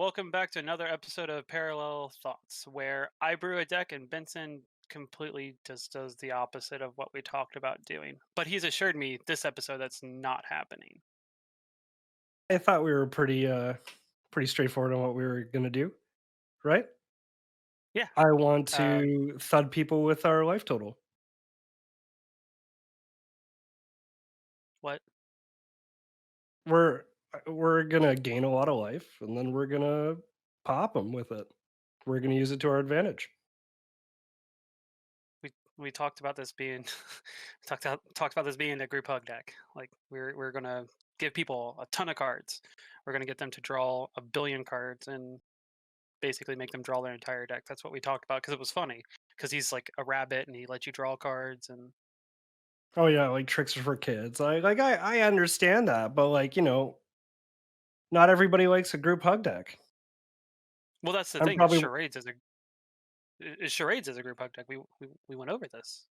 welcome back to another episode of Parallel Thoughts, where I brew a deck and Benson completely just does the opposite of what we talked about doing. But he's assured me this episode that's not happening. I thought we were pretty straightforward on what we were gonna do, right? Yeah. I want Uh, to thud people with our life total. what? We're gonna gain a lot of life, and then we're gonna pop them with it. We're gonna use it to our advantage. We talked about this being talked about this being a group hug deck. Like we're gonna give people a ton of cards. We're gonna get them to draw a billion cards and basically make them draw their entire deck. That's what we talked about because it was funny. Because he's like a rabbit and he lets you draw cards and Oh yeah, like tricks are for kids. I understand that, but not everybody likes a group hug deck. well, that's the I'm thing is probably charades is a group hug deck. We went over this.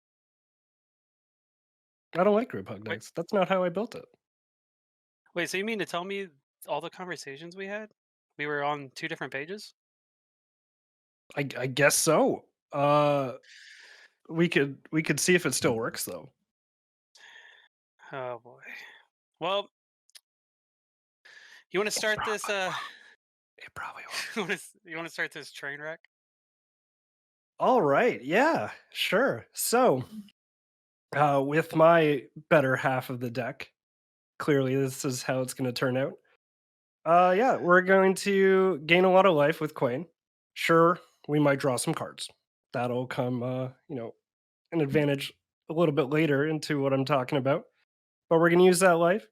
I don't like group hug Wait, decks. That's not how I built it. wait. So you mean to tell me all the conversations we had, we were on two different pages? I guess so. We could see if it still works though. Oh boy. Well, you want to It start this? probably won't. It probably won't. You want to start this train wreck? All right. Yeah, sure. So, with my better half of the deck, clearly this is how it's going to turn out. Yeah, we're going to gain a lot of life with Quain. Sure, we might draw some cards. That'll come, an advantage a little bit later into what I'm talking about. But we're going to use that life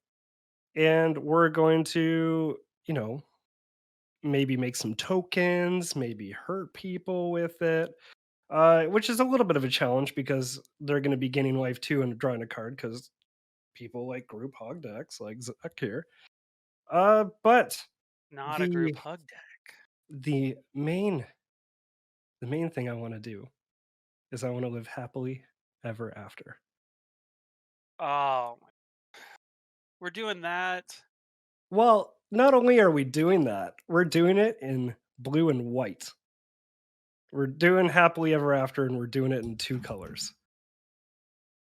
and we're going to, you know, maybe make some tokens, maybe hurt people with it. Which is a little bit of a challenge because they're going to be gaining life too and drawing a card because people like group hog decks like Zach here. But Not a the group hug deck. the main the main thing I want to do is I want to live happily ever after. Oh, we're doing that. Well, not only are we doing that, we're doing it in blue and white. We're doing happily ever after, and we're doing it in two colors.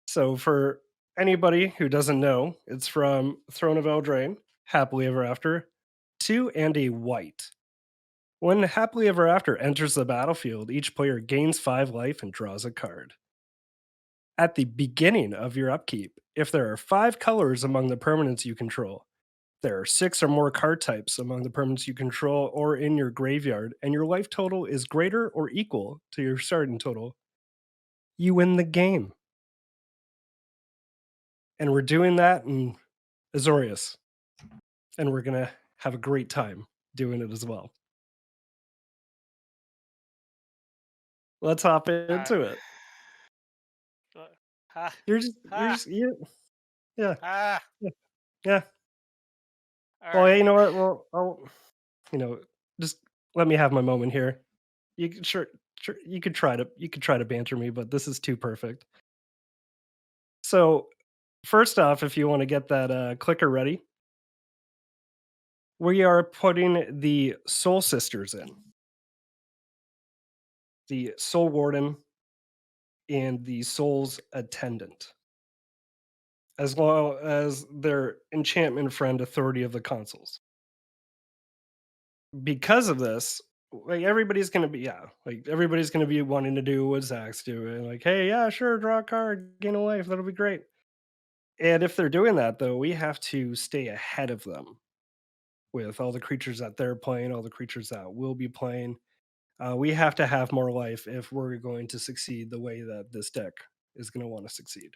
So for anybody who doesn't know, it's from Throne of Eldraine, Happily Ever After, 2 and a white. When Happily Ever After enters the battlefield, each player gains 5 life and draws a card. At the beginning of your upkeep, if there are 5 colors among the permanents you control, there are 6 or more card types among the permanents you control or in your graveyard, and your life total is greater or equal to your starting total, you win the game. And we're doing that in Azorius. And we're gonna have a great time doing it as well. Let's hop Uh, into it. uh, ha You're ha just you yeah, ha. yeah, yeah. All Well, yeah, right. you know what? Well, you know, just let me have my moment here. You can sure you could try to banter me, but this is too perfect. So, first off, if you want to get that clicker ready, we are putting the Soul Sisters in, the Soul Warden and the Soul's Attendant, as well as their enchantment friend Authority of the Consuls. Because of this, everybody's gonna be wanting to do what Zach's doing. Like, hey, yeah, sure, draw a card, gain a life, that'll be great. And if they're doing that though, we have to stay ahead of them with all the creatures that they're playing, all the creatures that will be playing. We have to have more life if we're going to succeed the way that this deck is going to want to succeed.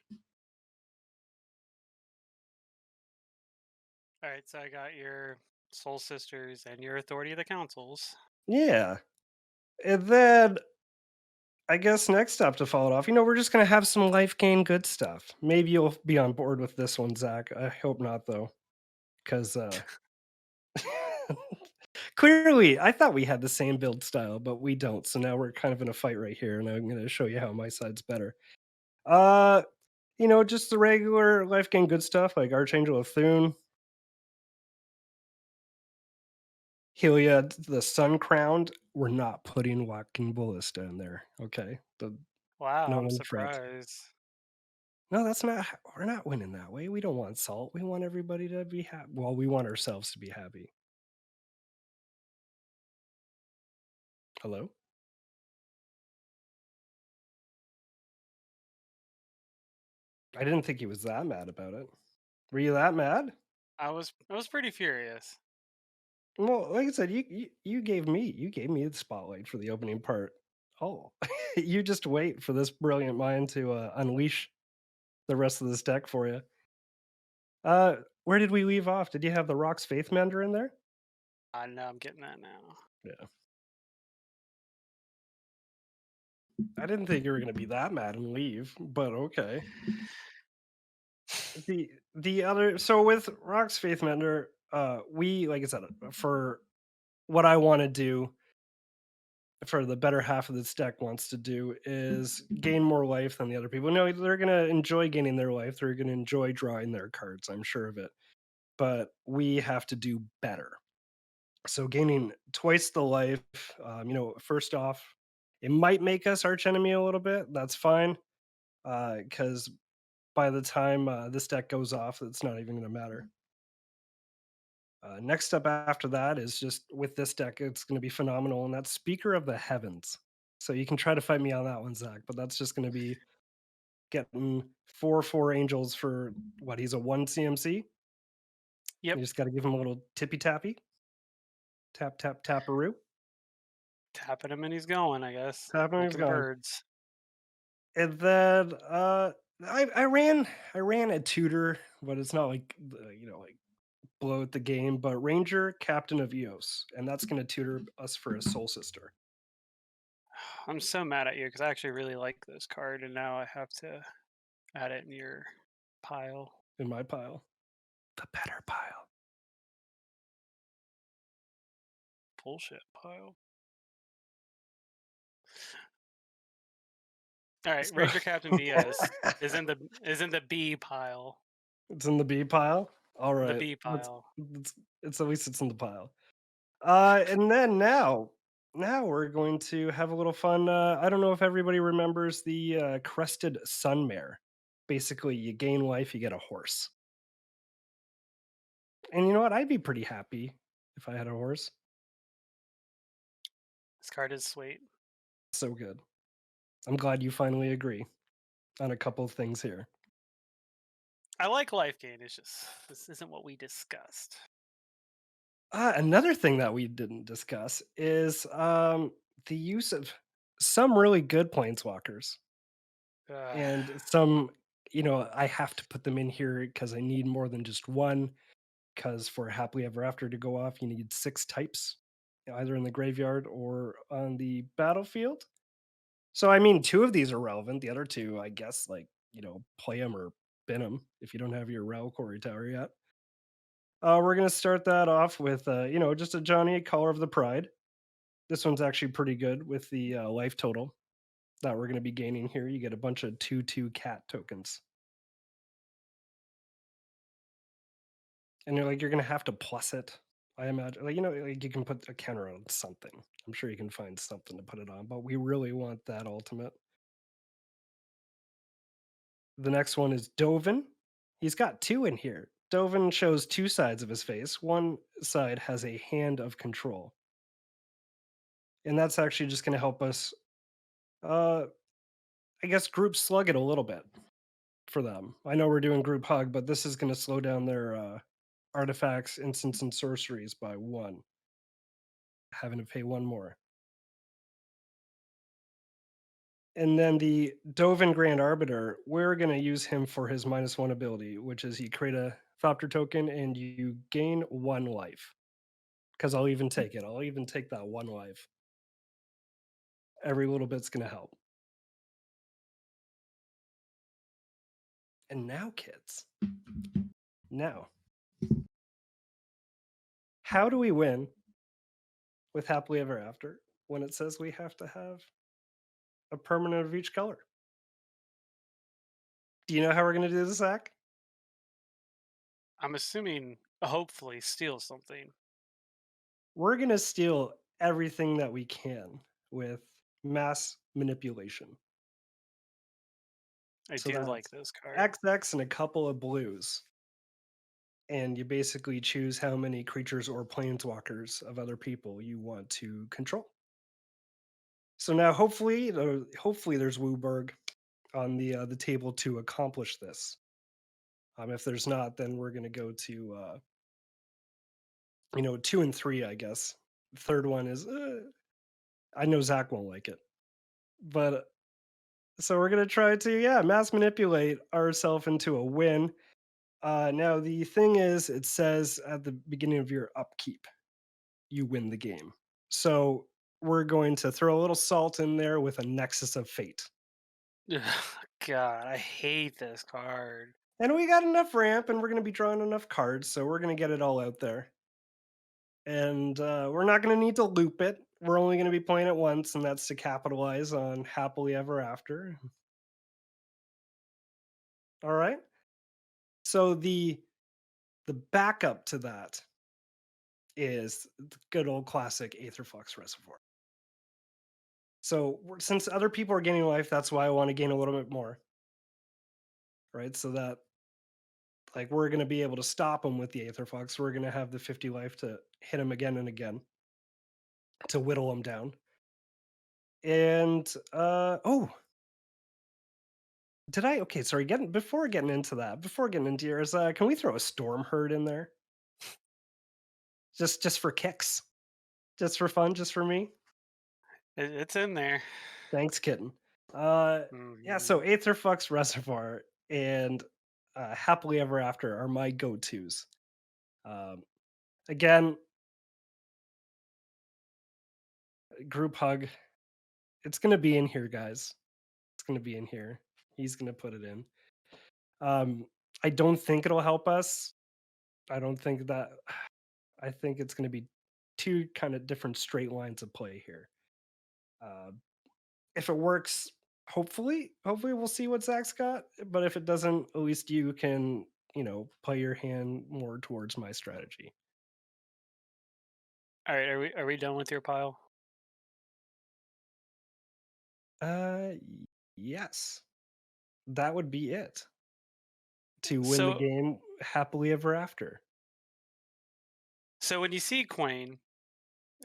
All right. So I got your soul sisters and your authority of the councils. Yeah. And then I guess next up to follow it off, we're just gonna have some life gain good stuff. Maybe you'll be on board with this one, Zach. I hope not though, because clearly I thought we had the same build style, but we don't. So now we're kind of in a fight right here, and I'm gonna show you how my side's better. Uh, just the regular life gain good stuff like Archangel of Thune. Helia, the Sun Crowned, we're not putting Walking Ballista in there, okay? Wow, No I'm one fret. surprised. No, that's not ho we're not winning that way. We don't want salt. We want everybody to be happy. Well, we want ourselves to be happy. Hello? I didn't think he was that mad about it. Were you that mad? I was pretty furious. Well, like I said, you gave me the spotlight for the opening part. Oh, you just wait for this brilliant mind to, unleash the rest of this deck for you. Where did we leave off? Did you have the Rock's Faith Mender in there? I know I'm getting that now. Yeah. I didn't think you were gonna be that mad and leave, but okay. The other so with Rock's Faith Mender, we like I said, for what I wanna do for the better half of this deck wants to do is gain more life than the other people. No, they're gonna enjoy gaining their life. They're gonna enjoy drawing their cards. I'm sure of it. But we have to do better. So gaining twice the life, first off, it might make us arch enemy a little bit. That's fine, because by the time this deck goes off, it's not even going to matter. Next up after that is just with this deck, it's going to be phenomenal, and that's Speaker of the Heavens. So you can try to fight me on that one, Zach, but that's just going to be getting 4 angels for what? He's a 1 CMC. Yep, You just got to give him a little tippy tappy, tap tap taparoo, tapping him and he's going. I guess tapping. He's making gone. birds. And then I ran a tutor, but it's not like like blow at the game. But Ranger, Captain of Eos, and that's going to tutor us for a Soul Sister I'm so mad at you because I actually really like this card, and now I have to add it in your pile. in my pile, the better pile. Bullshit pile. All right, So, Ranger Captain VS is in the B pile. it's in the B pile. All The right, B pile. it's at least it's in the pile. And then now we're going to have a little fun. I don't know if everybody remembers the Crested Sun Bear. Basically, you gain life, you get a horse. And you know what? I'd be pretty happy if I had a horse. This card is sweet. So good. I'm glad you finally agree on a couple of things here. I like life gain. It's just this isn't what we discussed. Another thing that we didn't discuss is the use of some really good planeswalkers Uh, and some, I have to put them in here because I need more than just one. Because for Happily Ever After to go off, you need 6 types, either in the graveyard or on the battlefield. So, I mean, 2 of these are relevant. The other 2, I guess, like, play them or bin them if you don't have your Reliquary Tower yet. We're gonna start that off with, just a Johnny Color of the Pride. This one's actually pretty good with the life total that we're gonna be gaining here. You get a bunch of 2/2 cat tokens, and you're gonna have to plus it. I imagine, like you can put a counter on something. I'm sure you can find something to put it on, but we really want that ultimate. The next one is Dovin. He's got 2 in here. Dovin shows 2 sides of his face. One side has a hand of control, and that's actually just gonna help us, uh, I guess, group slug it a little bit for them. I know we're doing group hug, but this is gonna slow down their, artifacts, instants, and sorceries by 1, having to pay 1 more. And then the Dovin Grand Arbiter, we're gonna use him for his -1 ability, which is you create a Thopter token and you gain 1 life. Because I'll even take it. I'll even take that 1 life. Every little bit's gonna help. And now, kids, now, how do we win with Happily Ever After when it says we have to have a permanent of each color? Do you know how we're gonna do this, Zach? I'm assuming hopefully steal something. we're gonna steal everything that we can with mass manipulation. I So do like that's this card. XX and a couple of blues. And you basically choose how many creatures or planeswalkers of other people you want to control. So now hopefully there's Wooburg on the table to accomplish this. If there's not, then we're gonna go to 2 and 3, I guess. Third one is I know Zach won't like it, but so we're gonna try to mass manipulate ourselves into a win. Now the thing is, it says at the beginning of your upkeep, you win the game. So we're going to throw a little salt in there with a Nexus of Fate. God, I hate this card. And we got enough ramp and we're going to be drawing enough cards, so we're going to get it all out there. And we're not going to need to loop it. We're only going to be playing it once, and that's to capitalize on Happily Ever After. All right. So the backup to that is the good old classic Aetherflux Reservoir. So since other people are gaining life, that's why I want to gain a little bit more, right? So that like we're going to be able to stop them with the Aetherflux. We're going to have the 50 life to hit him again and again to whittle him down. And oh, did I? Okay, sorry. Before getting into that, before getting into yours, can we throw a Storm Herd in there? Just for kicks, just for fun, just for me. It's in there. Thanks, kitten. Uh, yeah. Mhm. So Aetherflux Reservoir and Happily Ever After are my go-tos. Um, again, group hug. It's gonna be in here, guys. It's gonna be in here. He's gonna put it in. Um, I don't think it'll help us. I don't think that. I think it's gonna be two kind of different straight lines of play here. Uh, if it works, hopefully we'll see what Zach's got. But if it doesn't, at least you can play your hand more towards my strategy. All right, are we done with your pile? Y- yes, that would be it to win the So game happily ever after. so when you see Kwain,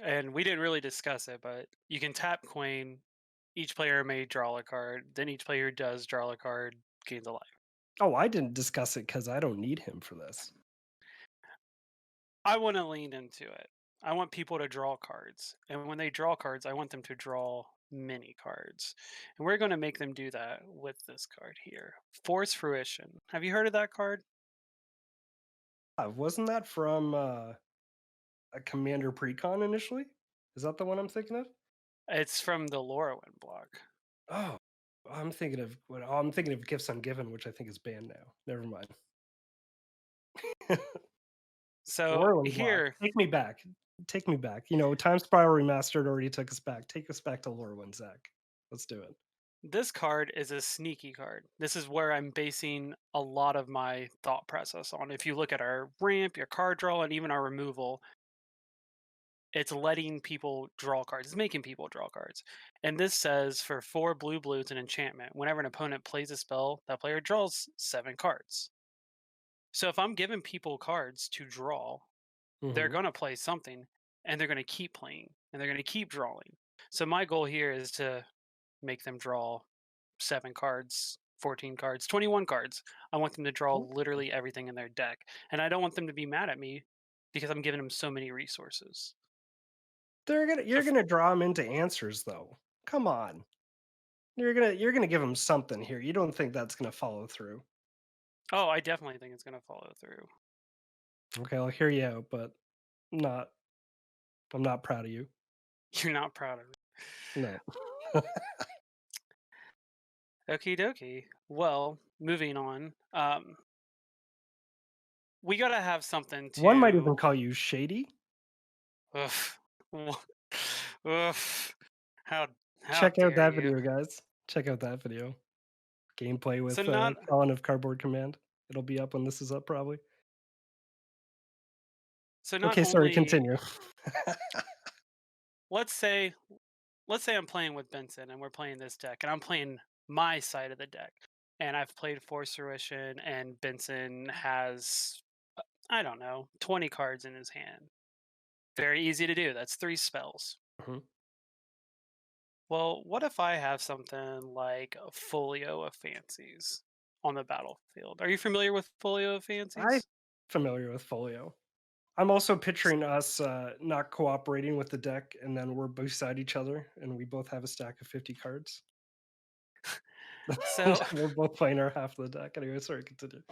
and we didn't really discuss it, but you can tap Kwain. Each player may draw a card. Then each player who does draw a card gains a life. Oh, I didn't discuss it because I don't need him for this. I want to lean into it. I want people to draw cards. And when they draw cards, I want them to draw many cards. And we're going to make them do that with this card here. Force Fruition. Have you heard of that card? Wasn't that from a Commander Precon initially? Is that the one I'm thinking of? It's from the Lorwyn block. Oh, I'm thinking of Gifts Ungiven, which I think is banned now. Never mind. So Lorwyn block. here, Take me back. Take me back. Time Spiral Remastered already took us back. Take us back to Lorwyn, Zach. Let's do it. this card is a sneaky card. This is where I'm basing a lot of my thought process on. If you look at our ramp, your card draw, and even our removal, it's letting people draw cards. It's making people draw cards. And this says for 4 blue blues and enchantment, whenever an opponent plays a spell, that player draws 7 cards. So if I'm giving people cards to draw, they're Hmm. going to play something and they're going to keep playing and they're going to keep drawing. So my goal here is to make them draw 7 cards, 14 cards, 21 cards. I want them to draw literally everything in their deck. And I don't want them to be mad at me because I'm giving them so many resources. So You're gonna draw them into answers, though. Come on. You're gonna give them something here. You don't think that's gonna follow through? oh, I definitely think it's gonna follow through. Okay, I'll hear you out, but not. I'm not proud of you. You're not proud of it. No. Okie dokie. Well, moving on. We gotta have something One might to. even call you shady. Ugh, wha- ugh, how how Check out dare that you? video, guys. Check out that video. Gameplay So with not Colin of Cardboard Command. It'll be up when this is up, probably. So not Okay, sorry, only continue. let's say let's say I'm playing with Benson and we're playing this deck and I'm playing my side of the deck. And I've played Force Fruition and Benson has I don't know, 20 cards in his hand. Very easy to do. That's 3 spells. Mhm. Well, what if I have something like a Folio of Fancies on the battlefield? Are you familiar with Folio of I'm Fancies? familiar with Folio. I'm also picturing us, not cooperating with the deck, and then we're beside each other, and we both have a stack of 50 cards. So, We're both playing our half of the deck. Anyway, sorry, continue.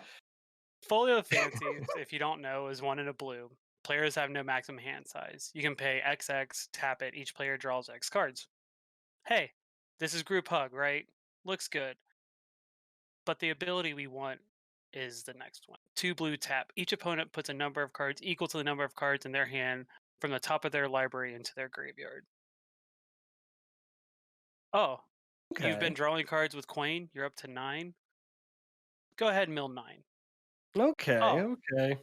Folio of Fancies, if you don't know, is 1 in a blue. Players have no maximum hand size. You can pay XX, tap it, each player draws X cards. Hey, this is group hug, right? Looks good. But the ability we want is the next one. 2 blue tap. Each opponent puts a number of cards equal to the number of cards in their hand from the top of their library into their graveyard. Oh, you've been Okay. drawing cards with Kwain. You're up to 9. Go ahead and mill 9. Okay, Oh, okay.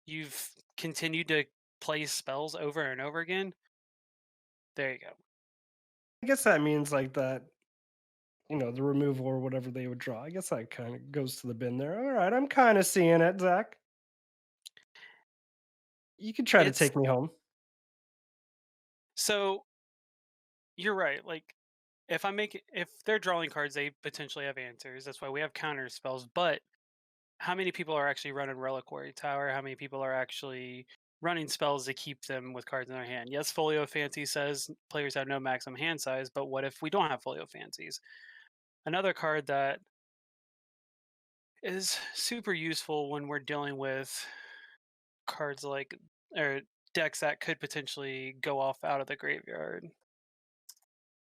you've continued to play spells over and over again. There you go. I guess that means, like, that, the removal or whatever they would draw. I guess that kinda goes to the bin there. Alright, I'm kinda seeing it, Zach. You can try to It's take me home. so you're right. Like if they're drawing cards, they potentially have answers. That's why we have counter spells. But how many people are actually running Reliquary Tower? How many people are actually running spells to keep them with cards in their hand? Yes, Folio Fancy says players have no maximum hand size, but what if we don't have Folio Fancies? Another card that is super useful when we're dealing with cards like or decks that could potentially go off out of the graveyard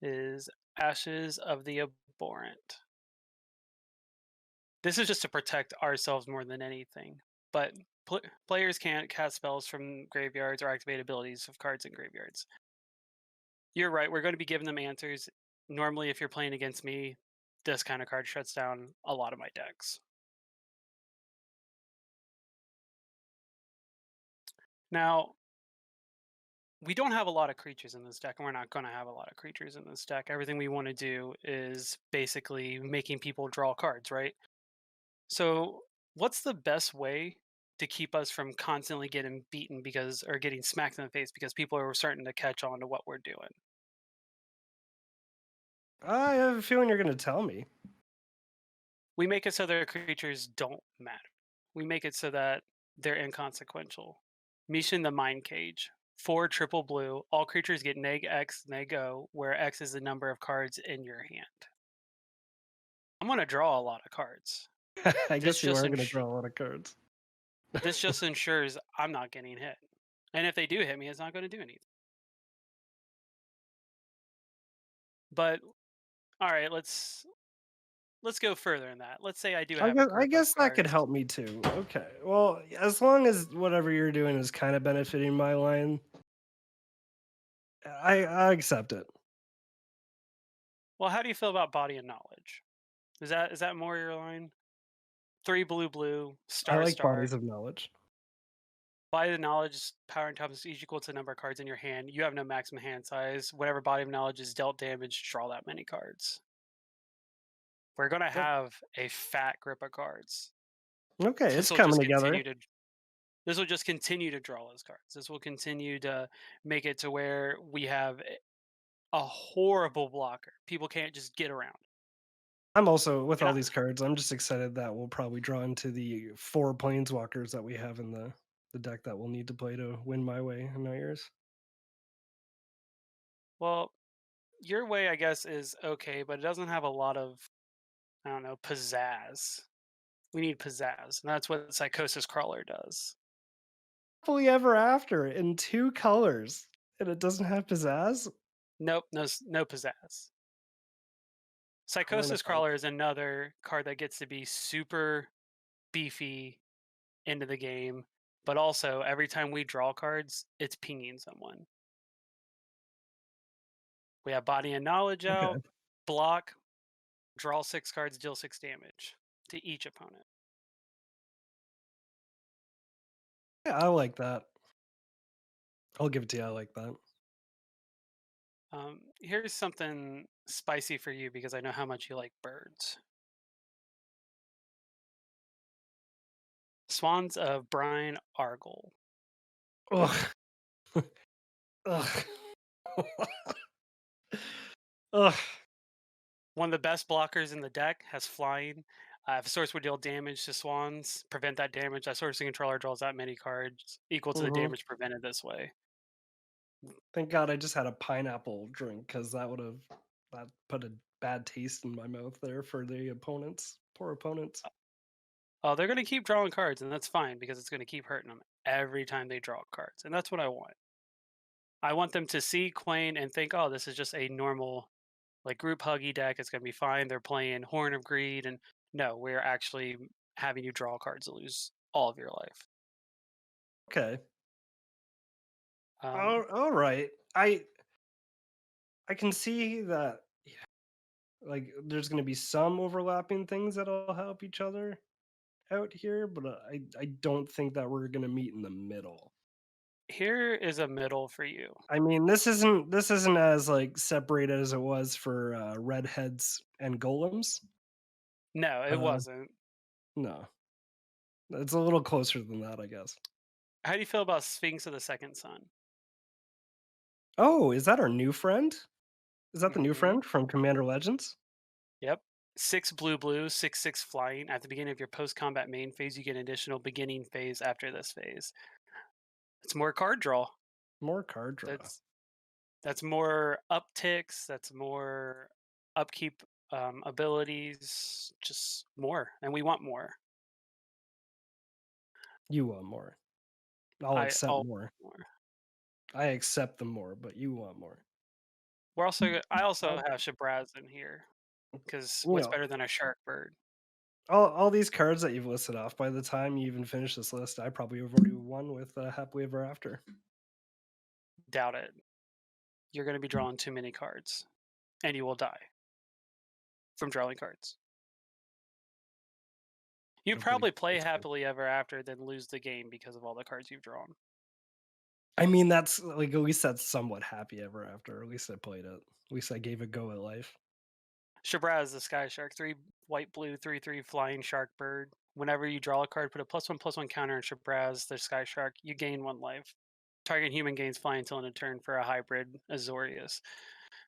is Ashes of the Abhorrent. This is just to protect ourselves more than anything. But players can't cast spells from graveyards or activate abilities of cards in graveyards. You're right. We're going to be giving them answers. Normally, if you're playing against me, this kind of card shuts down a lot of my decks. Now, we don't have a lot of creatures in this deck, and we're not going to have a lot of creatures in this deck. Everything we want to do is basically making people draw cards, right? So, what's the best way to keep us from constantly getting beaten because or getting smacked in the face because people are starting to catch on to what we're doing? I have a feeling you're gonna tell me. We make it so their creatures don't matter. We make it so that they're inconsequential. Mission the Mind Cage. 4 triple blue. All creatures get neg X, neg O, where X is the number of cards in your hand. I'm going to draw a lot of cards. I This guess you just are gonna ins- draw a lot of cards. this just ensures I'm not getting hit. And if they do hit me, it's not going to do anything. But all right, let's go further in that. Let's say I do I have a guess I group of guess that could cards. help me too. Okay. Well, as long as whatever you're doing is kind of benefiting my line, I accept it. Well, how do you feel about Body of Knowledge? Is that more your line? 3 blue blue, I star like bodies star. of knowledge. Body of Knowledge power and toughness is equal to the number of cards in your hand. You have no maximum hand size. Whatever Body of Knowledge is dealt damage, draw that many cards. We're gonna Yep. have a fat grip of cards. Okay, it's This will coming just together. continue to this will just continue to draw those cards. This will continue to make it to where we have a horrible blocker. People can't just get around. I'm also with And all these cards. I'm just excited that we'll probably draw into the 4 planeswalkers that we have in the deck that we'll need to play to win my way and not yours. well, your way, I guess, is okay, but it doesn't have a lot of, I don't know, pizzazz. We need pizzazz, and that's what Psychosis Crawler does. Happily ever after in 2 colors, and it doesn't have pizzazz. Nope, no pizzazz. I'm gonna Psychosis find Crawler is another card that gets to be super beefy into the game, but also every time we draw cards, it's pinging someone. We have Body and Knowledge it. Okay. out, block, draw 6 cards, deal 6 damage to each opponent. Yeah, I like that. I'll give it to you. I like that. Here's something spicy for you because I know how much you like birds. Swans of Brine Argyle. Ugh. Ugh. Ugh. One of the best blockers in the deck, has flying. If a source would deal damage to swans, prevent that damage. That source controller draws that many cards equal to the Mhm. damage prevented this way. Thank God I just had a pineapple drink because that put a bad taste in my mouth there for the opponents. Poor opponents. Oh, they're going to keep drawing cards, and that's fine because it's going to keep hurting them every time they draw cards. And that's what I want. I want them to see Kwain and think, oh, this is just a normal, like, group huggy deck. It's going to be fine. They're playing Horn of Greed. And no, we're actually having you draw cards to lose all of your life. Okay. Um, All right. I can see that like there's going to be some overlapping things that'll help each other out here, but I don't think that we're going to meet in the middle. Here is a middle for you. I mean, this isn't as like separated as it was for redheads and golems. No, it Uh, wasn't. no, it's a little closer than that, I guess. How do you feel about Sphinx of the Second Sun? Oh, is that our new friend? Is that the new Hmm. friend from Commander Legends? Yep. 6 blue, 6 flying. At the beginning of your post combat main phase, you get an additional beginning phase after this phase. It's more card draw. More card draw. That's that's more upticks. That's more upkeep abilities. Just more, and we want more. You want more. I'll I accept all more. more. I accept the more, but you want more. I also Uh, have Shabraz in here because you what's know, better than a shark bird? all these cards that you've listed off, by the time you even finish this list, I probably have already won with Happily Ever After. Doubt it. You're going to be drawing too many cards, and you will die from drawing cards. You'd Nobody probably play gets it. happily ever after, then lose the game because of all the cards you've drawn. I mean, that's like at least that's somewhat happy ever after. At least I played it. At least I gave a go at life. Shabraz, the Sky Shark, 3 white, blue, 3/3 flying shark bird. Whenever you draw a card, put a +1/+1 counter on Shabraz, the Sky Shark. You gain 1 life. Target human gains fly until end of turn for a hybrid Azorius.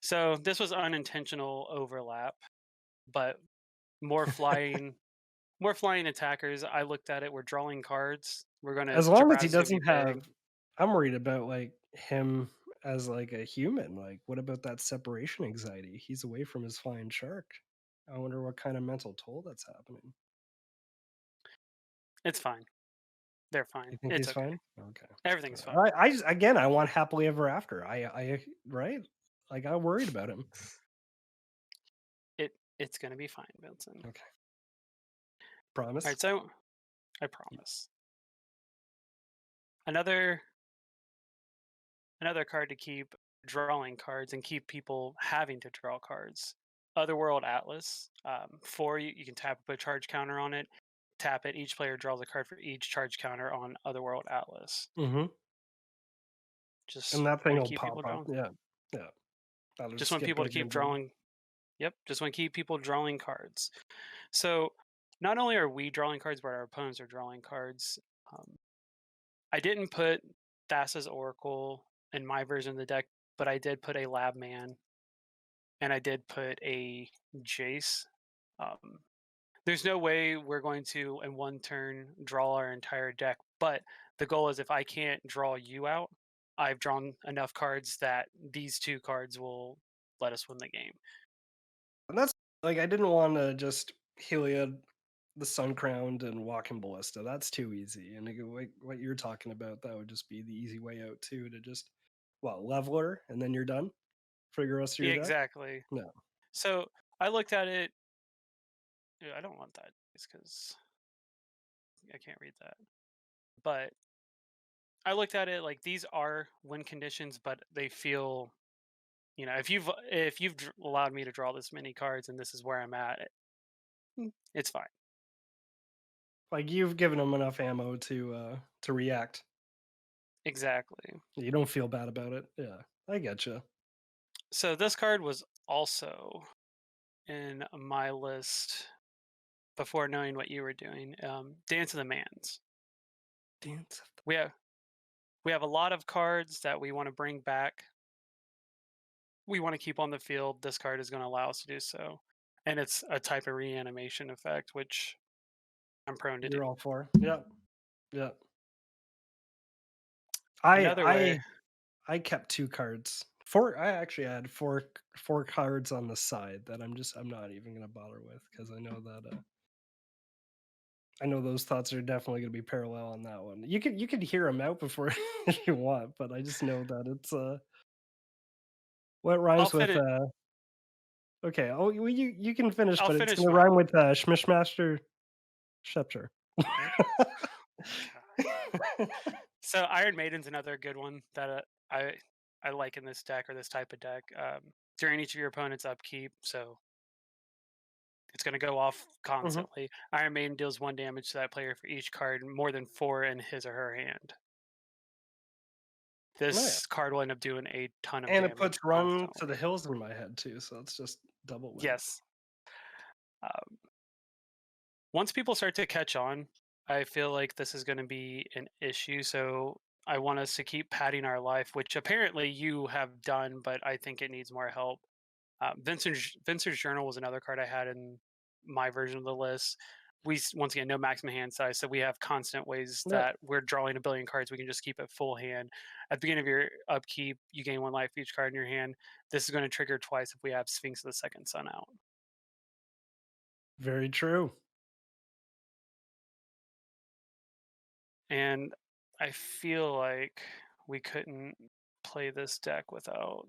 So this was unintentional overlap, but more flying, more flying attackers. I looked at it. We're drawing cards. We're gonna As long as he Shabraz is gonna be doesn't big. have, I'm worried about like him as like a human. Like, what about that separation anxiety? He's away from his flying shark. I wonder what kind of mental toll that's happening. It's fine. They're fine. You think It's he's okay. fine? Okay. Everything's fine. I just, again, I want happily ever after. Right? Like I'm worried about him. It's gonna be fine, Vincent. Okay. All Promise. right, so I promise. Another card to keep drawing cards and keep people having to draw cards. Otherworld Atlas. 4, you can tap, put a charge counter on it. Tap it. Each player draws a card for each charge counter on Otherworld Atlas. Mm-hmm. And Just that thing want to will keep pop people up. drawing. Yeah. Yeah. That'll Just just want get people to bigger keep and bigger. drawing. Yep. Just want to keep people drawing cards. So not only are we drawing cards, but our opponents are drawing cards. Um, I didn't put Thassa's Oracle in my version of the deck, but I did put a Lab Man and I did put a Jace. Um, there's no way we're going to, in one turn, draw our entire deck. But the goal is if I can't draw you out, I've drawn enough cards that these 2 cards will let us win the game. And that's like I didn't want to just Heliod, the Sun Crowned, and Walking Ballista. That's too easy. And like, what you're talking about, that would just be the easy way out too. To just leveler, and then you're done for the rest of Yeah, your deck. exactly. No, So I looked at it. I don't want that because I can't read that. But I looked at it like these are win conditions, but they feel, if you've allowed me to draw this many cards and this is where I'm at, it's fine. like you've given them enough ammo to react. Exactly. You don't feel bad about it. Yeah, I get you. So this card was also in my list before knowing what you were doing. Dance of the Mans. Dance. We have we have a lot of cards that we want to bring back. We want to keep on the field. This card is going to allow us to do so, and it's a type of reanimation effect, which I'm prone to do. You're all for. Yep. Yep. I Another way, I I kept 2 cards. 4 I actually had 4 cards on the side that I'm not even gonna bother with because I know those thoughts are definitely gonna be parallel on that one. You could hear them out before if you want, but I just know that it's, what I'll rhymes with, finish. okay, oh, well, you can finish, I'll but it's finish gonna mine. rhyme with, Schmishmaster Schepter. God. So Iron Maiden's another good one that I like in this deck or this type of deck. During each of your opponent's upkeep, so it's going to go off Mhm. constantly. Iron Maiden deals 1 damage to that player for each card more than 4 in his or her hand. Oh, yeah. This card will end up doing a ton of And it damage puts "Run to the constantly. Hills" in my head too, so it's just double win. Yes. Um, Once people start to catch on, I feel like this is going to be an issue. So I want us to keep padding our life, which apparently you have done, but I think it needs more help. Vincent's Journal was another card I had in my version of the list. Once again, no maximum hand size, so we have constant ways Yep. that we're drawing a billion cards. We can just keep it full hand. At the beginning of your upkeep, you gain 1 life for each card in your hand. This is going to trigger twice if we have Sphinx of the Second Sun out. Very true. And I feel like we couldn't play this deck without.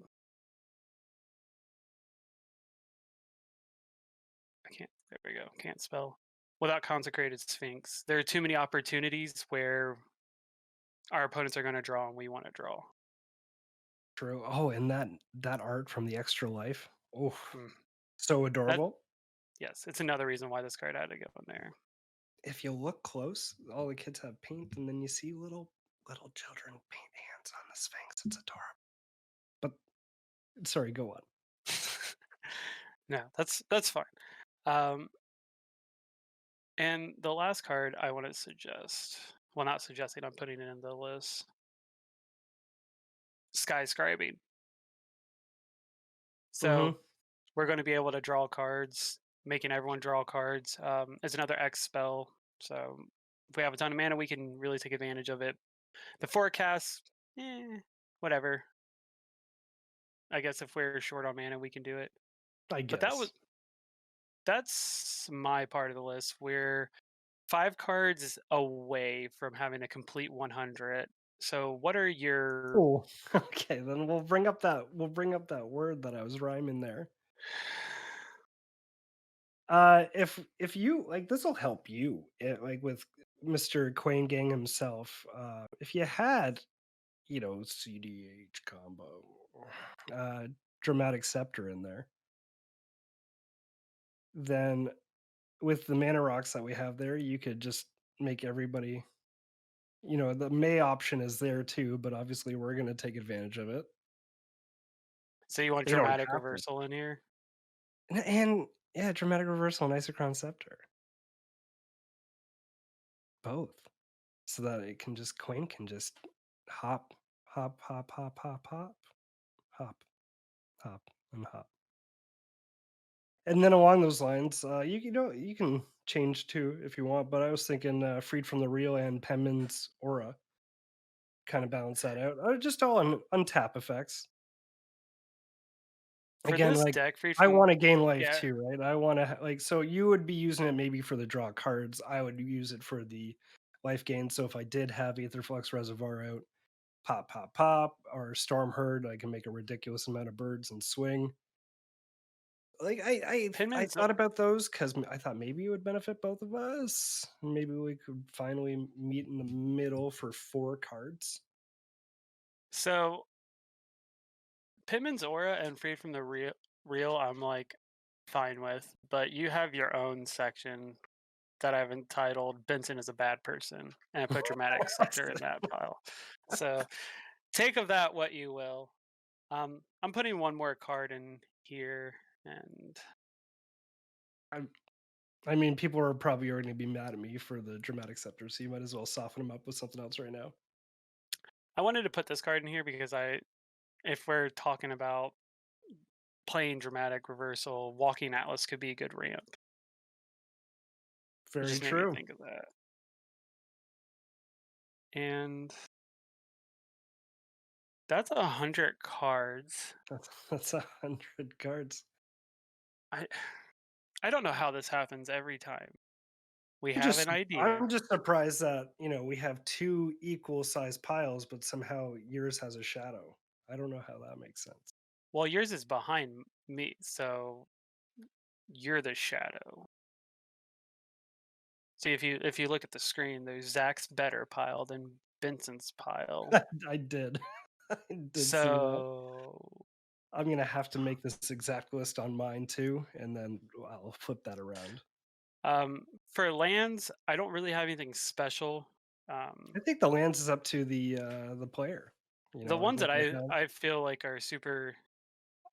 I can't. There we go. Can't spell. Without Consecrated Sphinx. There are too many opportunities where our opponents are going to draw and we want to draw. True. Oh, and that art from the Extra Life. Oh, Mm. so That adorable. yes, it's another reason why this card had to go in there. If you look close, all the kids have paint, and then you see little children paint hands on the Sphinx. It's adorable. But sorry, go on. No, that's fine. Um, and the last card I want to suggest, well, not suggesting, I'm putting it in the list. Skyscribing. So Mhm. we're going to be able to draw cards, making everyone draw cards. It's another X spell. So if we have a ton of mana, we can really take advantage of it. The forecast, whatever. I guess if we're short on mana, we can do it. I But guess. that's my part of the list. We're 5 cards away from having a complete 100. So what are your Oh, okay, then we'll bring up that word that I was rhyming there. If you like, this will help you, like with Mr. Quain Gang himself. If you had, CDH combo, uh, Dramatic Scepter in there, then with the mana rocks that we have there, you could just make everybody. The May option is there too, but obviously we're gonna take advantage of it. so you want They don't dramatic have to. reversal in here? And yeah, Dramatic Reversal and Isochron Scepter, both. So that it can just Quain can just hop, hop, hop, hop, hop, hop, hop, hop, and hop. And then along those lines, you can change too if you want, but I was thinking Freed from the Real and Penman's Aura kind of balance that out. Just all untap effects. For Again, this like deck, free I from want to gain life yeah. too, right? I want to like so you would be using it maybe for the draw cards. I would use it for the life gain. So if I did have Aetherflux Reservoir out, pop, pop, pop, or Storm Herd, I can make a ridiculous amount of birds and swing. Like I Pinman's thought about those because I thought maybe it would benefit both of us. Maybe we could finally meet in the middle for 4 cards. so Pitman's Aura and Free from the Real I'm like fine with, but you have your own section that I've entitled Benson is a bad person, and I put Dramatic Scepter in that pile. So take of that what you will. I'm putting one more card in here, and I mean, people are probably already gonna be mad at me for the dramatic scepter, so you might as well soften them up with something else right now. I wanted to put this card in here because if we're talking about playing dramatic reversal, Walking Atlas could be a good ramp. It Very just made me true. think of that. And that's 100 cards. That's 100 cards. I I don't know how this happens every time. We I'm have just an idea. I'm just surprised that, we have 2 equal sized piles, but somehow yours has a shadow. I don't know how that makes sense. Well, yours is behind me, so you're the shadow. See, if you look at the screen, there's Zach's better pile than Benson's pile. I did. I did see that. So I'm gonna have to make this exact list on mine too, and then I'll flip that around. for lands, I don't really have anything special. I think the lands is up to the player. The I've ones that looked at I that. I feel like are super,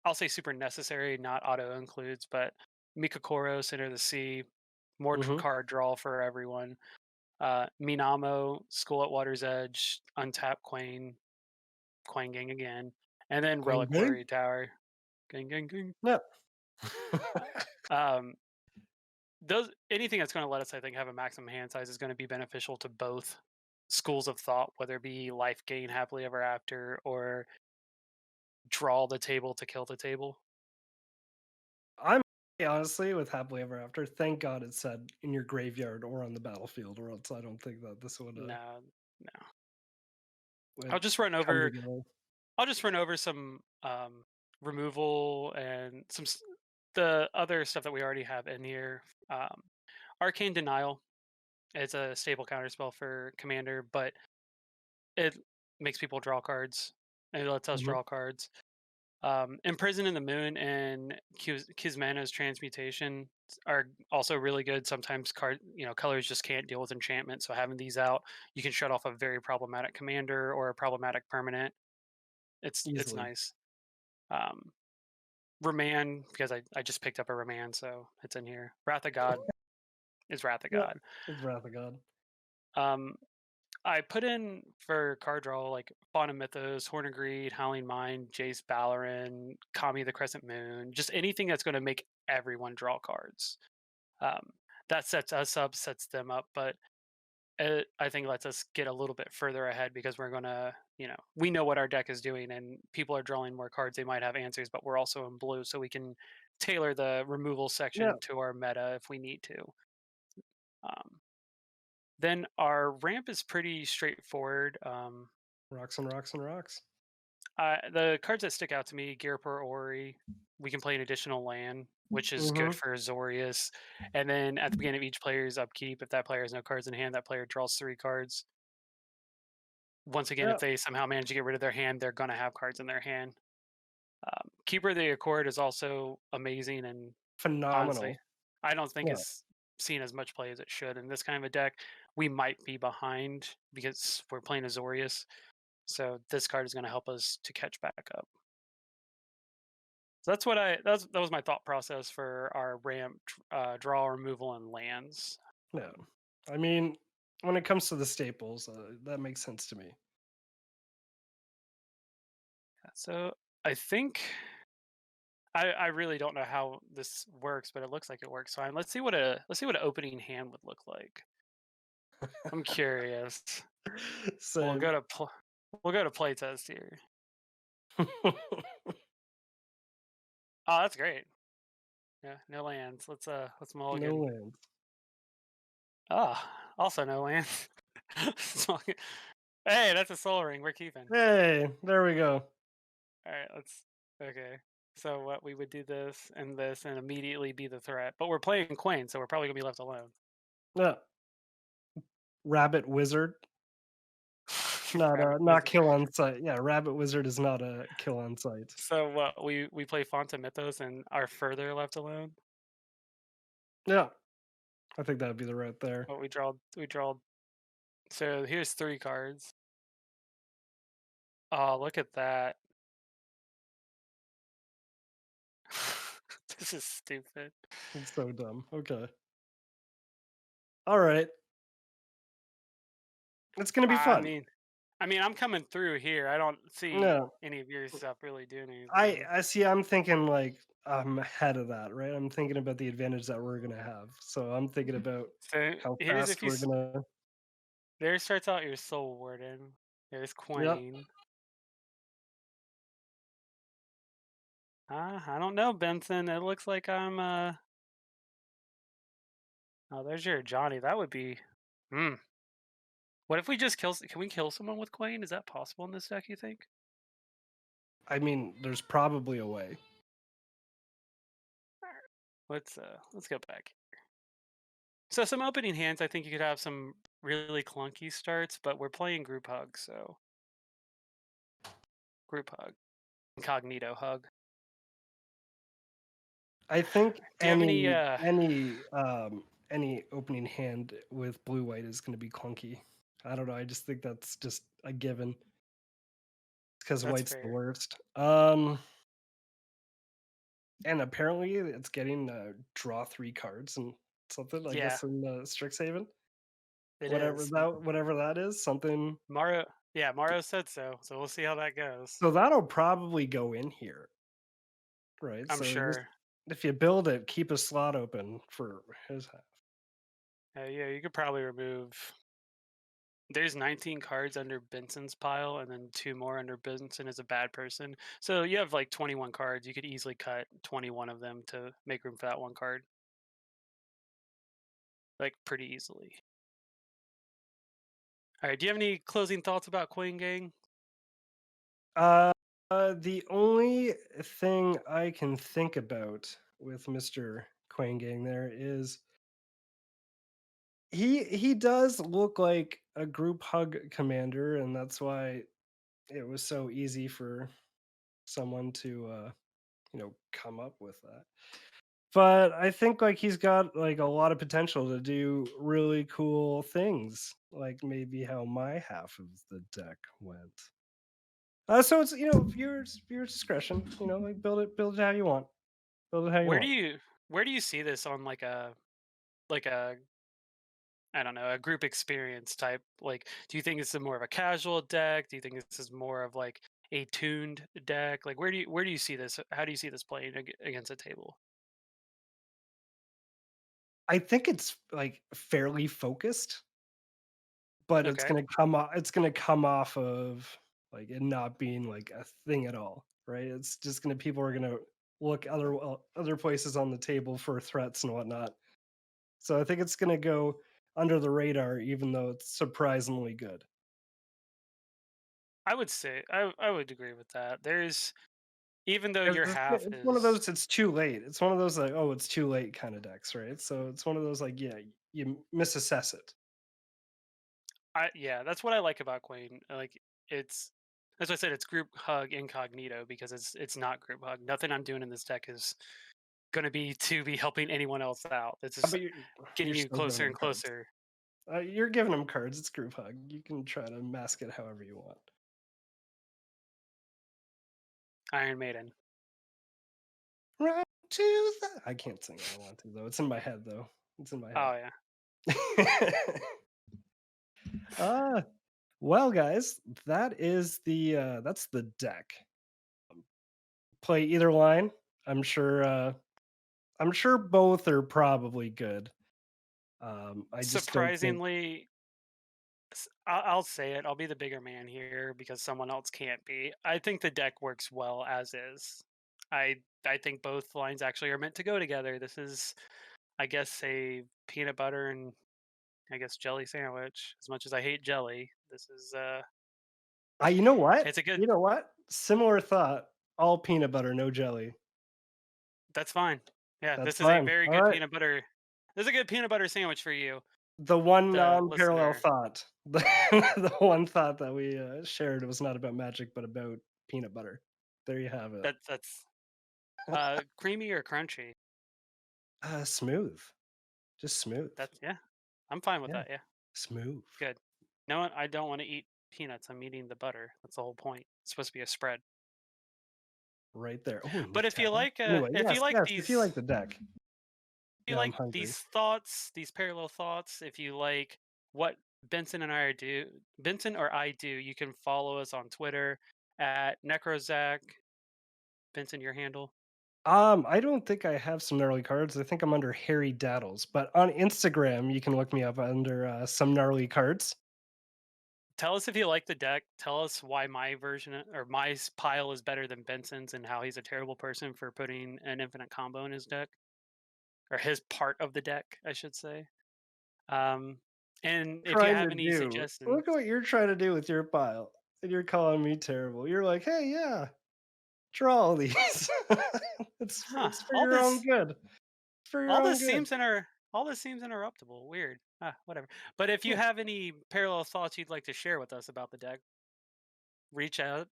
I'll say super necessary, not auto includes, but Mikakoro, Center of the Sea, more Mhm. card draw for everyone. Minamo, School at Water's Edge, Untap Kwain, Kwain Gang again, and then Queen game? Reliquary Tower. Gang, gang, gang. Yeah. Um, those anything that's going to let us, I think, have a maximum hand size is going to be beneficial to both schools of thought, whether it be life gain happily ever after or draw the table to kill the table. I'm honestly with happily ever after. Thank God it said in your graveyard or on the battlefield, or else I don't think that this No, no. I'll would just run come over. together. I'll just run over some removal and the other stuff that we already have in here. Arcane Denial. It's a stable counterspell for commander, but it makes people draw cards. It lets us Mhm. draw cards. Imprison in the Moon and Kismana's Transmutation are also really good. Sometimes colors just can't deal with enchantment, so having these out, you can shut off a very problematic commander or a problematic permanent. It's Easily. nice. Um, Remand, because I just picked up a Remand, so it's in here. Wrath of God is Wrath of Yeah. God. It's Wrath of God. Um, I put in for card draw like Fauna Mythos, Horn of Greed, Howling Mind, Jace Balaran, Kami the Crescent Moon, just anything that's going to make everyone draw cards. Um, that sets us up, sets them up, but it, I think lets us get a little bit further ahead because we're going to, we know what our deck is doing and people are drawing more cards. They might have answers, but we're also in blue, so we can tailor the removal Yeah. section to our meta if we need to. Um, then our ramp is pretty straightforward. Rocks and rocks and rocks. The cards that stick out to me, Girapur Ori, we can play an additional land, which is good Mhm. for Azorius. And then at the beginning of each player's upkeep, if that player has no cards in hand, that player draws 3 cards. Once again, Yeah. if they somehow manage to get rid of their hand, they're going to have cards in their hand. Keeper of the Accord is also amazing, and honestly, Phenomenal. I don't think Yeah. it's seen as much play as it should. In this kind of a deck, we might be behind because we're playing Azorius. So this card is going to help us to catch back up. So that was my thought process for our ramp draw removal and lands. Yeah. I mean, when it comes to the staples, that makes sense to me. So I think I really don't know how this works, but it looks like it works fine. Let's see what an opening hand would look like. I'm curious. We'll So go to we'll go to playtest here. Oh, that's great. Yeah, no lands. Let's no mulligan. lands. Ah, also no lands. Mulligan. Hey, that's a soul ring. We're keeping. Hey, there we go. All right, let's. Okay. So what we would do this and immediately be the threat. But we're playing Quain, so we're probably gonna be left alone. Yeah. Rabbit wizard. Rabbit Not wizard. kill on sight. Yeah, rabbit wizard is not a kill on sight. So what we play Fonta Mythos and are further left alone. Yeah. I think that'd be the route there. But we draw. So here's 3 cards. Oh, look at that. This is stupid. It's so dumb. Okay. All right. It's gonna be I fun. mean I'm coming through here. I don't see No, any of your stuff really doing I anything. I see. I'm thinking like I'm ahead of that, right? I'm thinking about the advantage that we're gonna have. So I'm thinking about So how here's fast if you we're gonna. there starts out your Soul Warden. There's Yep. Kwain. I don't know, Benson. It looks like I'm. Oh, there's your Johnny. That would be. Hmm. What if we just kill? Can we kill someone with Kwain? Is that possible in this deck? You think? I mean, there's probably a way. Alright, let's go back. So some opening hands. I think you could have some really clunky starts, but we're playing group hug, so group hug, incognito hug. I think Do you have any? any opening hand with blue white is gonna be clunky. I don't know. I just think that's just a given because That's white's the fair. worst. And apparently it's getting draw 3 cards and something. I Yeah, guess in Strixhaven. it Whatever is. that is, something. Mario. Yeah, Mario said so. So we'll see how that goes. So that'll probably go in here, right? I'm So just sure. if you build it, keep a slot open for his half. Yeah, you could probably remove. There's 19 cards under Benson's pile, and then 2 more under Benson as a bad person. So you have like 21 cards. You could easily cut 21 of them to make room for that one card, like pretty easily. All right. Do you have any closing thoughts about Queen Gang? Uh, the only thing I can think about with Mr. Quang Gang there is he does look like a group hug commander, and that's why it was so easy for someone to come up with that. But I think like he's got like a lot of potential to do really cool things, like maybe how my half of the deck went. So it's viewers discretion. Like build it how you want. Build it how you Where do want. you where do you see this on like a I don't know, a group experience type? Like, do you think this is more of a casual deck? Do you think this is more of like a tuned deck? Like, where do you see this? How do you see this playing against a table? I think it's like fairly focused, but Okay, it's gonna come off of like it not being like a thing at all, right? It's just gonna people are gonna look other places on the table for threats and whatnot. So I think it's gonna go under the radar, even though it's surprisingly good. I would say I would agree with that. There's even though 'Cause your half it's one of is those, it's too late. It's one of those like, oh, it's too late kind of decks, right? So it's one of those like, yeah, you misassess it. yeah, that's what I like about Queen. Like it's as I said, it's group hug incognito because it's not group hug. Nothing I'm doing in this deck is gonna be to be helping anyone else out. It's just But getting you're you still giving closer them and cards. closer. You're giving them cards. It's group hug. You can try to mask it however you want. Iron Maiden. Right to the. I can't sing it. I want to though. It's in my head though. It's in my head. Oh yeah. uh well, guys, that's the deck. Play either line. I'm sure. I'm sure both are probably good. I just don't think. Surprisingly, I'll say it. I'll be the bigger man here because someone else can't be. I think the deck works well as is. I think both lines actually are meant to go together. This is, I guess, a peanut butter and I guess jelly sandwich. As much as I hate jelly, this is You know what? it's a good. You know what? Similar thought. All peanut butter, no jelly. That's fine. Yeah, That's this is a fine. very All good right. peanut butter. This is a good peanut butter sandwich for you, The one the non-parallel listener. thought. The one thought that we shared was not about magic, but about peanut butter. There you have it. That's creamy or crunchy. Smooth. Just smooth. That's yeah. I'm fine with Yeah, that. Yeah, smooth. good. No, I don't want to eat peanuts. I'm eating the butter. That's the whole point. It's supposed to be a spread. Right there. Oh, But anyway, if you like if you like the deck. Yeah, I'm hungry. these thoughts, these parallel thoughts, if you like what Benson or I do, you can follow us on Twitter at NekroZach. Benson, your handle. I don't think I have some gnarly cards. I think I'm under Harry Daddles, but on Instagram, you can look me up under some gnarly cards. Tell us if you like the deck. Tell us why my or pile is better than Benson's and how he's a terrible person for putting an infinite combo in his deck or his part of the deck, I should say. Um, and if you Trying have to any do. suggestions, Look at what you're trying to do with your pile, and you're calling me terrible. You're like, hey, yeah, draw all these. huh? It's for your own good. It's for your own good. All this seems interruptible. Weird. Whatever. But if you Hmm. have any parallel thoughts you'd like to share with us about the deck, reach out,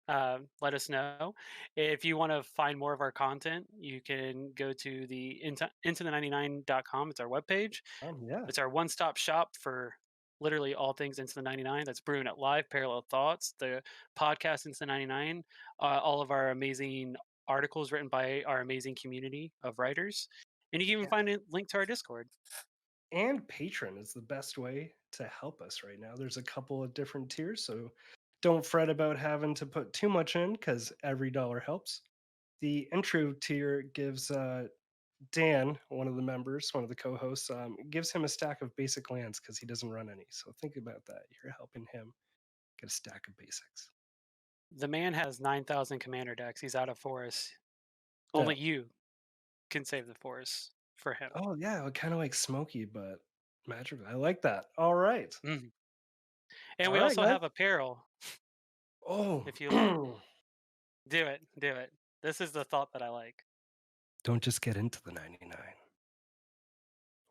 let us know. If you want to find more of our content, you can go to the into the 99.com. It's our webpage. Yeah, It's our one-stop shop for literally all things Into the 99. That's Brewing It Live, Parallel Thoughts, the podcast Into the 99, all of our amazing articles written by our amazing community of writers. And you can even yeah. find a link to our Discord. And Patreon is the best way to help us right now. There's a couple of different tiers, so don't fret about having to put too much in because every dollar helps. The intro tier gives Dan, one of the members, one of the co-hosts, gives him a stack of basic lands because he doesn't run any. So think about that. You're helping him get a stack of basics. The man has 9,000 commander decks. He's out of forest. Yeah. Only you can save the forest for him. Oh yeah, kind of like Smokey, but magical. I like that. All right. Mhm. And All we right, also guys. have apparel. Oh, If you do it, do it. This is the thought that I like. don't just get into the 99.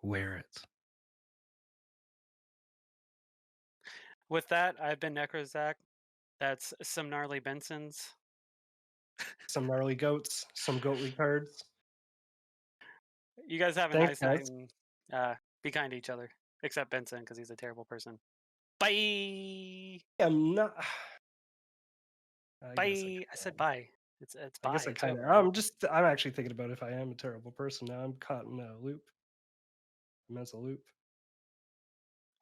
Wear it. With that, I've been NekroZach. That's some gnarly Bensons. Some gnarly goats, some goatly cards. You guys have a Thanks, nice night guys. and be kind to each other, except Benson because he's a terrible person. Bye. I'm not. I guess I Bye. I kind said of. bye. It's I bye. guess I It's kind of. over. Right? I'm actually thinking about if I am a terrible person now. I'm caught in a loop, a mental loop.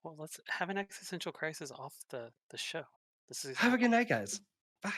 Well, let's have an existential crisis off the show. This is Have a good exactly. night, guys. Bye.